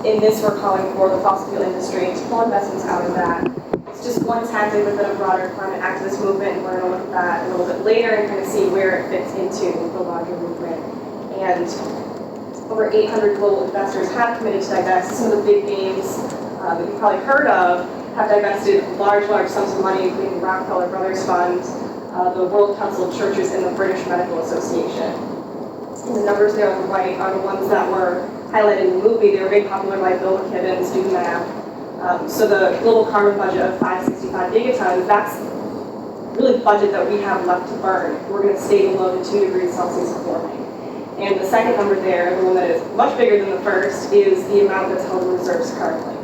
in this, we're calling for the fossil fuel industry to pull investments out of that. It's just one tactic within a broader climate activist movement, and we're going to look at that a little bit later and kind of see where it fits into the larger movement. And over 800 global investors have committed to divest. Some of the big names that you've probably heard of have divested large sums of money, including the Rockefeller Brothers Fund, the World Council of Churches, and the British Medical Association. And the numbers there on the right are the ones that were highlighted in the movie. They were made popular by Bill McKibben, do the math. So the global carbon budget of 565 gigatons, that's really the budget that we have left to burn. We're going to stay below the 2 degrees Celsius of warming. And the second number there, the one that is much bigger than the first, is the amount that's held in reserves currently.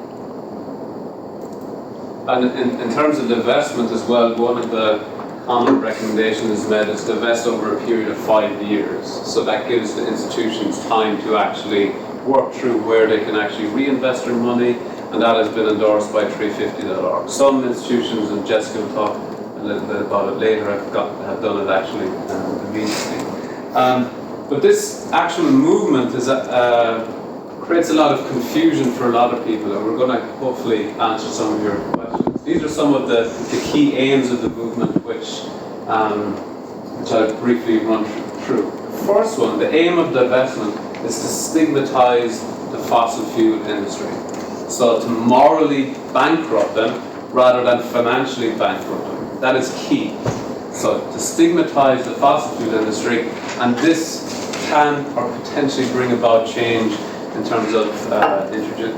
And in terms of divestment as well, one of the common recommendations made is to divest over a period of 5 years. So that gives the institutions time to actually work through where they can actually reinvest their money, and that has been endorsed by 350.org. Some institutions, and Jessica will talk a little bit about it later, have done it actually immediately. But this actual movement is creates a lot of confusion for a lot of people, and we're going to hopefully answer some of your questions. These are some of the key aims of the movement, which I'll briefly run through. The first one, the aim of divestment, is to stigmatize the fossil fuel industry. So to morally bankrupt them rather than financially bankrupt them. That is key. So to stigmatize the fossil fuel industry, and this can or potentially bring about change in terms of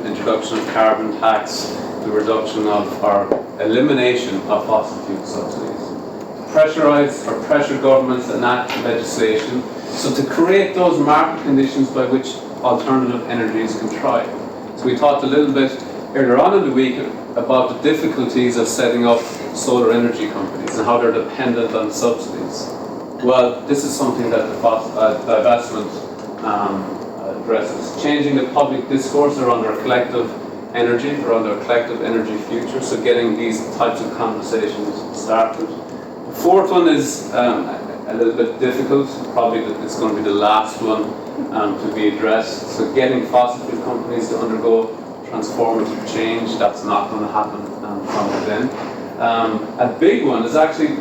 introduction of carbon tax, the reduction of or elimination of fossil fuel subsidies. Pressurize or pressure governments to enact legislation, so to create those market conditions by which alternative energies can thrive. So we talked a little bit earlier on in the week about the difficulties of setting up solar energy companies and how they're dependent on subsidies. Well, this is something that the divestment addresses. Changing the public discourse around our collective energy, around our collective energy future, so getting these types of conversations started. The fourth one is a little bit difficult, probably it's going to be the last one to be addressed. So getting fossil fuel companies to undergo transformative change, that's not going to happen from within. A big one is actually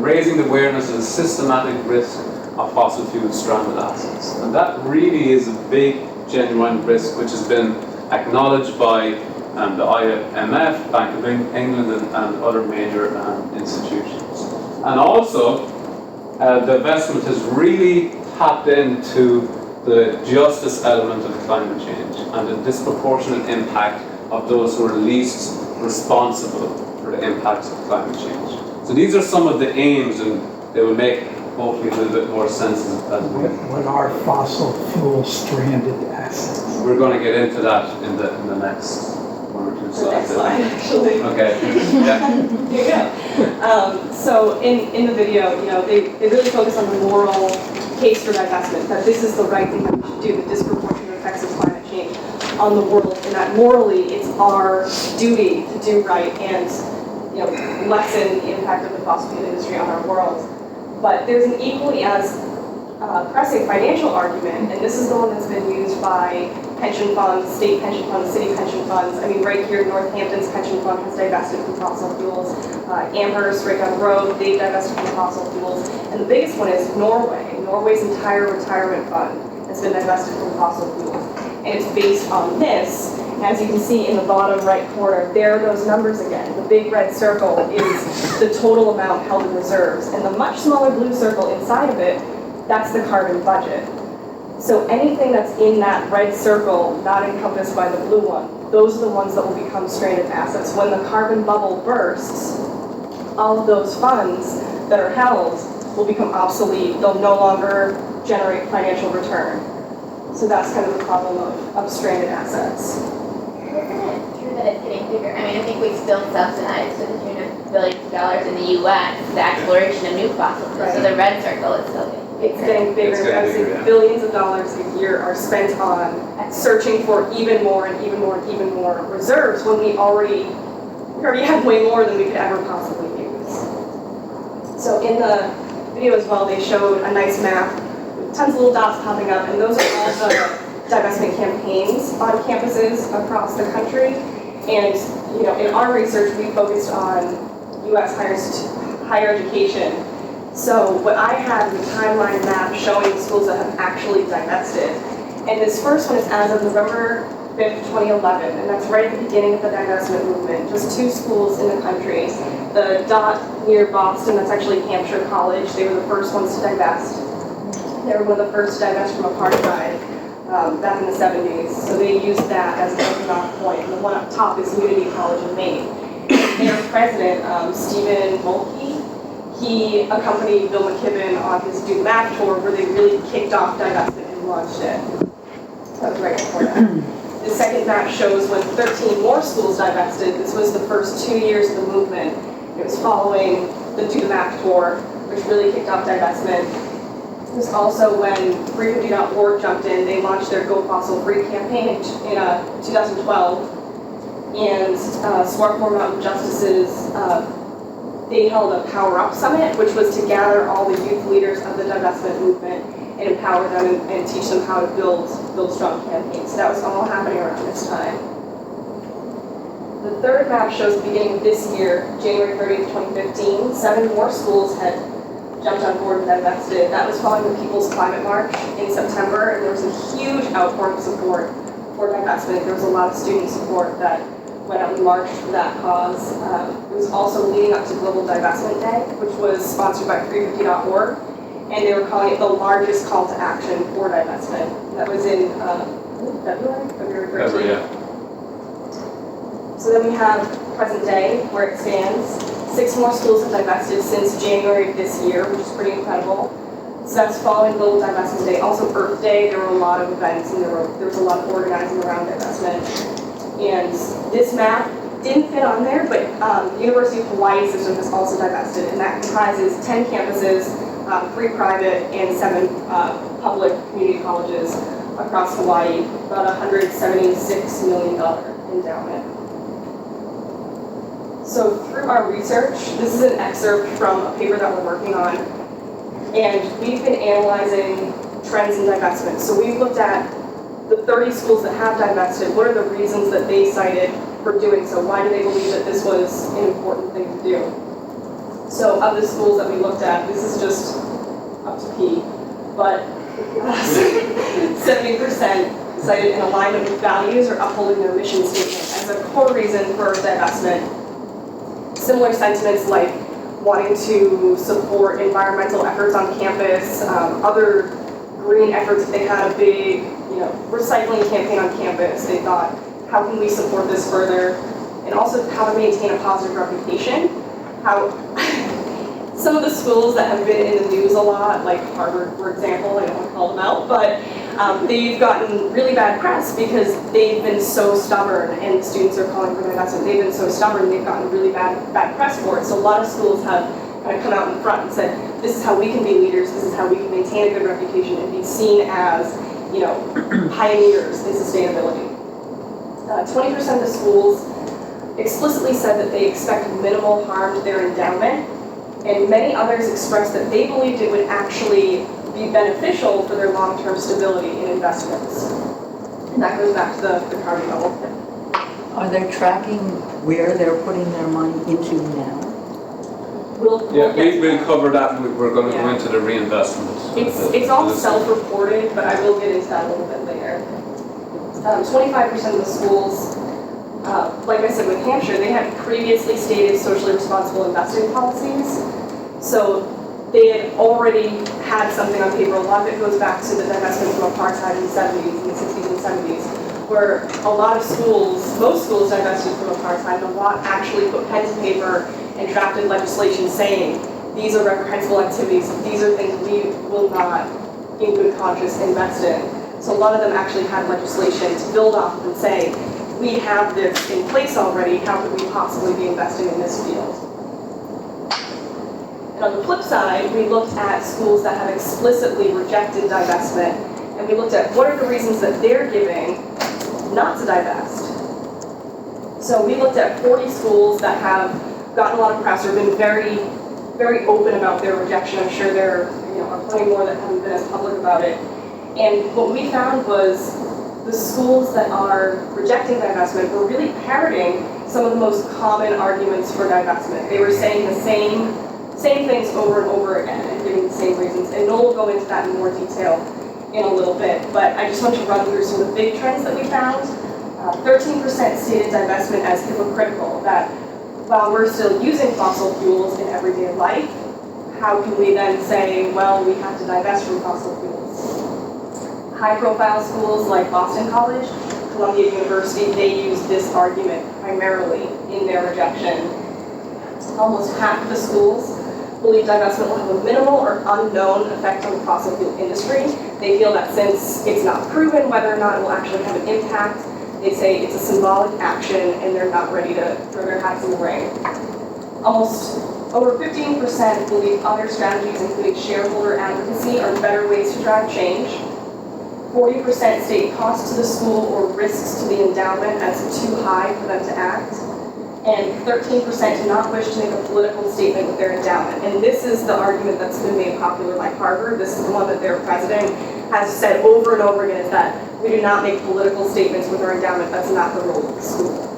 raising the awareness of the systematic risk of fossil fuel stranded assets. And that really is a big, genuine risk which has been acknowledged by the IMF, Bank of England, and other major institutions. And also, divestment has really tapped into the justice element of climate change and the disproportionate impact of those who are least responsible for the impacts of climate change. So these are some of the aims, and they will make hopefully a little bit more sense as we. What are fossil fuel stranded assets? We're going to get into that in the next one or two slides. The next slide, actually. Okay. Yeah. There you go. So in the video, they really focus on the moral case for divestment, that this is the right thing that we should do, the disproportionate effects of climate change on the world, and that morally it's our duty to do right and lessen the impact of the fossil fuel industry on our world. But there's an equally as pressing financial argument, and this is the one that's been used by pension funds, state pension funds, city pension funds. I mean, right here, Northampton's pension fund has divested from fossil fuels. Amherst, right down the road, they've divested from fossil fuels. And the biggest one is Norway. Norway's entire retirement fund has been divested from fossil fuels. And it's based on this. As you can see in the bottom right corner, there are those numbers again. The big red circle is the total amount held in reserves. And the much smaller blue circle inside of it, that's the carbon budget. So anything that's in that red circle, not encompassed by the blue one, those are the ones that will become stranded assets. When the carbon bubble bursts, all of those funds that are held will become obsolete. They'll no longer generate financial return. So that's kind of the problem of stranded assets. Isn't it true that it's getting bigger? I mean, I think we still subsidize to the tune of billions of dollars in the U.S. the exploration of new fossil fuels. Right. So the red circle is still getting bigger. It's getting bigger. I would say billions of dollars a year are spent on searching for even more and even more and even more reserves when we already have way more than we could ever possibly use. So in the video as well, they showed a nice map with tons of little dots popping up, and those are all the divestment campaigns on campuses across the country. And in our research, we focused on U.S. higher education. So what I had was a timeline map showing the schools that have actually divested. And this first one is as of November 5th, 2011, and that's right at the beginning of the divestment movement. Just 2 schools in the country. The dot near Boston, that's actually Hampshire College. They were the first ones to divest. They were one of the first to divest from apartheid back in the 70s. So they used that as a jumping off point. And the one up top is Unity College in Maine. Their president, Stephen Mulkey, he accompanied Bill McKibben on his Do the Math tour where they really kicked off divestment and launched it. That was right before that. The second map shows when 13 more schools divested. This was the first 2 years of the movement. It was following the Do the Math tour, which really kicked off divestment. It was also when Free50.org jumped in. They launched their Go Fossil Free campaign in 2012. And Swarthmore Mountain Justices, they held a Power Up Summit, which was to gather all the youth leaders of the divestment movement and empower them and teach them how to build strong campaigns. So that was all happening around this time. The third map shows the beginning of this year, January 30th, 2015. 7 more schools had jumped on board and divested. That was following the People's Climate March in September, and there was a huge outpouring of support for divestment. There was a lot of student support that went out and marched for that cause. It was also leading up to Global Divestment Day, which was sponsored by Free50.org, and they were calling it the largest call to action for divestment. That was in February 13th. Yeah. So then we have present day, where it stands. 6 more schools have divested since January of this year, which is pretty incredible. So that's following Global Divestment Day. Also Earth Day, there were a lot of events and there was a lot of organizing around divestment. And this map didn't fit on there, but the University of Hawaii system has also divested, and that comprises 10 campuses, 3 private and 7 public community colleges across Hawaii, about $176 million endowment. So through our research, this is an excerpt from a paper that we're working on, and we've been analyzing trends in divestment. So we've looked at the 30 schools that have divested. What are the reasons that they cited for doing so? Why do they believe that this was an important thing to do? So of the schools that we looked at, this is just up to P, but 70% cited an alignment with values or upholding their mission statement as a core reason for divestment. Similar sentiments like wanting to support environmental efforts on campus, other green efforts. If they had a big, recycling campaign on campus, they thought, how can we support this further? And also how to maintain a positive reputation. How some of the schools that have been in the news a lot, like Harvard, for example, I don't want to call them out, but they've gotten really bad press because they've been so stubborn, and students are calling for divestment. They've been so stubborn, they've gotten really bad press for it. So a lot of schools have kind of come out in front and said, this is how we can be leaders, this is how we can maintain a good reputation and be seen as, pioneers in sustainability. 20% of the schools explicitly said that they expect minimal harm to their endowment, and many others expressed that they believed it would actually be beneficial for their long-term stability in investments. And that goes back to the Carnegie bubble. Are they tracking where they're putting their money into now? We'll cover that. We're going to go into the reinvestment. It's all self-reported, but I will get into that a little bit later. 25% of the schools, like I said with Hampshire, they had previously stated socially responsible investing policies. So they had already had something on paper. A lot of it goes back to the divestment from apartheid in the 70s, in the 60s and 70s, where a lot of schools, most schools divested from apartheid, and a lot actually put pen to paper and drafted legislation saying, these are reprehensible activities, these are things we will not, in good conscience, invest in. So a lot of them actually had legislation to build off of and say, we have this in place already, how could we possibly be investing in this field? And on the flip side, we looked at schools that have explicitly rejected divestment, and we looked at what are the reasons that they're giving not to divest. So we looked at 40 schools that have gotten a lot of press or been very, very open about their rejection. I'm sure there are plenty more that haven't been as public about it. And what we found was the schools that are rejecting divestment were really parroting some of the most common arguments for divestment. They were saying the same things over and over again and giving the same reasons. And Noel will go into that in more detail in a little bit, but I just want to run through some of the big trends that we found. 13% stated divestment as hypocritical, that while we're still using fossil fuels in everyday life, how can we then say, well, we have to divest from fossil fuels? High-profile schools like Boston College, Columbia University, they use this argument primarily in their rejection. Almost half of the schools believe divestment will have a minimal or unknown effect on the fossil fuel industry. They feel that since it's not proven whether or not it will actually have an impact, they say it's a symbolic action and they're not ready to throw their hats in the ring. Almost over 15% believe other strategies, including shareholder advocacy, are better ways to drive change. 40% state costs to the school or risks to the endowment as too high for them to act. And 13% do not wish to make a political statement with their endowment. And this is the argument that's been made popular by Harvard. This is the one that their president has said over and over again, is that we do not make political statements with our endowment. That's not the role of the school.